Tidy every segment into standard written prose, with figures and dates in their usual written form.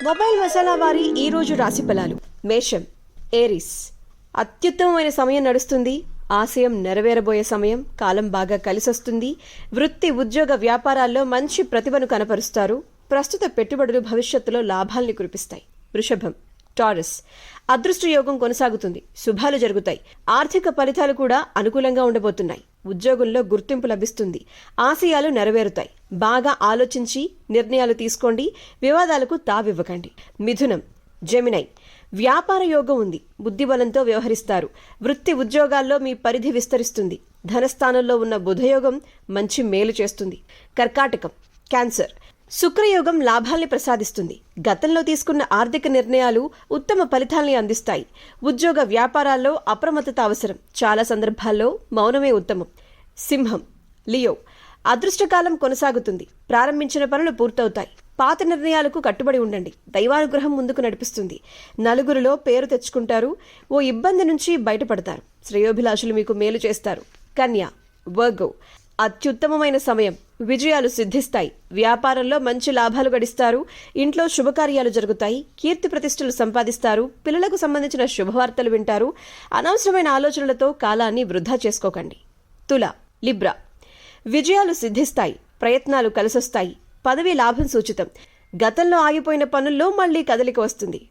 Mobile masala వారి ఈ రోజు రాశి ఫలాలు. మేషం, ఏరిస్. అత్యుత్తమమైన సమయం నడుస్తుంది. ఆశయం నెరవేరబోయే సమయం. కాలం బాగా కలిసొస్తుంది. వృత్తి, ఉద్యోగ, వ్యాపారాల్లో మంచి ప్రతిభను కనపరుస్తారు. ప్రస్తుత పెట్టుబడులు భవిష్యత్తులో లాభాల్ని కురిపిస్తాయి. వృషభం, టారస్. అదృష్ట యోగం కొనసాగుతుంది. శుభాలు జరుగుతాయి. ఆర్థిక ఫలితాలు కూడా అనుకూలంగా ఉండబోతున్నాయి. ఉద్యోగంలో గుర్తింపు లభిస్తుంది. ఆశయాలు నెరవేరుతాయి. బాగా ఆలోచించి నిర్ణయాలు తీసుకోండి. వివాదాలకు తావివ్వకండి. మిథునం, జెమినై. వ్యాపార యోగం ఉంది. బుద్ధిబలంతో వ్యవహరిస్తారు. వృత్తి, ఉద్యోగాల్లో మీ పరిధి విస్తరిస్తుంది. ధనస్థానంలో ఉన్న బుధయోగం మంచి మేలు చేస్తుంది. కర్కాటకం, క్యాన్సర్. శుక్రయోగం లాభాల్ని ప్రసాదిస్తుంది. గతంలో తీసుకున్న ఆర్థిక నిర్ణయాలు ఉత్తమ ఫలితాల్ని అందిస్తాయి. ఉద్యోగ, వ్యాపారాల్లో అప్రమత్తత అవసరం. చాలా సందర్భాల్లో మౌనమే ఉత్తమం. సింహం, లియో. అదృష్టకాలం కొనసాగుతుంది. ప్రారంభించిన పనులు పూర్తవుతాయి. పాత నిర్ణయాలకు కట్టుబడి ఉండండి. దైవానుగ్రహం ముందుకు నడిపిస్తుంది. నలుగురిలో పేరు తెచ్చుకుంటారు. ఓ ఇబ్బంది నుంచి బయటపడతారు. శ్రేయోభిలాషులు మీకు మేలు చేస్తారు. కన్యా, వర్గో. అత్యుత్తమమైన సమయం. విజయాలు సిద్ధిస్తాయి. వ్యాపారంలో మంచి లాభాలు గడిస్తారు. ఇంట్లో శుభకార్యాలు జరుగుతాయి. కీర్తి ప్రతిష్టలు సంపాదిస్తారు. పిల్లలకు సంబంధించిన శుభవార్తలు వింటారు. అనవసరమైన ఆలోచనలతో కాలాన్ని వృధా చేసుకోకండి. తుల, లిబ్రా. విజయాలు సిద్ధిస్తాయి. ప్రయత్నాలు కలిసొస్తాయి. పదవి లాభం సూచితం. గతంలో ఆగిపోయిన పనుల్లో మళ్లీ కదలిక వస్తుంది.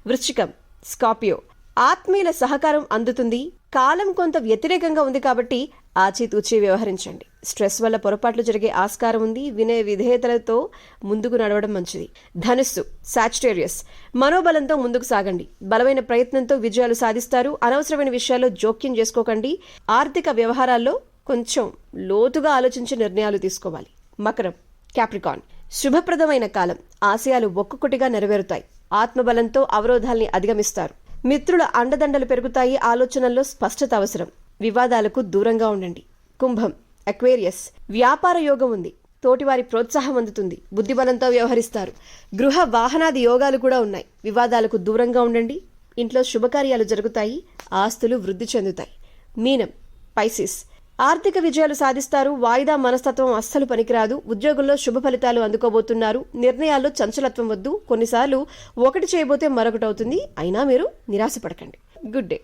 వృశ్చికం, స్కార్పియో. ఆత్మీయుల సహకారం అందుతుంది. కాలం కొంత వ్యతిరేకంగా ఉంది కాబట్టి ఆచితూచి వ్యవహరించండి. స్ట్రెస్ వల్ల పొరపాట్లు జరిగే ఆస్కారం ఉంది. వినయ విధేయతలతో ముందుకు నడవడం మంచిది. ధనుస్సు, సాజిటేరియస్. మనోబలంతో ముందుకు సాగండి. బలమైన ప్రయత్నంతో విజయాలు సాధిస్తారు. అనవసరమైన విషయాల్లో జోక్యం చేసుకోకండి. ఆర్థిక వ్యవహారాల్లో కొంచెం లోతుగా ఆలోచించి నిర్ణయాలు తీసుకోవాలి. మకరం, క్యాప్రికాన్. శుభప్రదమైన కాలం. ఆశయాలు ఒక్కొక్కటిగా నెరవేరుతాయి. ఆత్మబలంతో అవరోధాల్ని అధిగమిస్తారు. మిత్రుల అండదండలు పెరుగుతాయి. ఆలోచనల్లో స్పష్టత అవసరం. వివాదాలకు దూరంగా ఉండండి. కుంభం, అక్వేరియస్. వ్యాపార యోగం ఉంది. తోటివారి ప్రోత్సాహం అందుతుంది. బుద్ధిబలంతో వ్యవహరిస్తారు. గృహ, వాహనాది యోగాలు కూడా ఉన్నాయి. వివాదాలకు దూరంగా ఉండండి. ఇంట్లో శుభకార్యాలు జరుగుతాయి. ఆస్తులు వృద్ధి చెందుతాయి. మీనం, పైసిస్. ఆర్థిక విజయాలు సాధిస్తారు. వాయిదా మనస్తత్వం అస్సలు పనికిరాదు. ఉద్యోగంలో శుభ ఫలితాలు అందుకోబోతున్నారు. నిర్ణయాల్లో చంచలత్వం వద్దు. కొన్నిసార్లు ఒకటి చేయబోతే మరొకటి అవుతుంది. అయినా మీరు నిరాశపడకండి. Good day.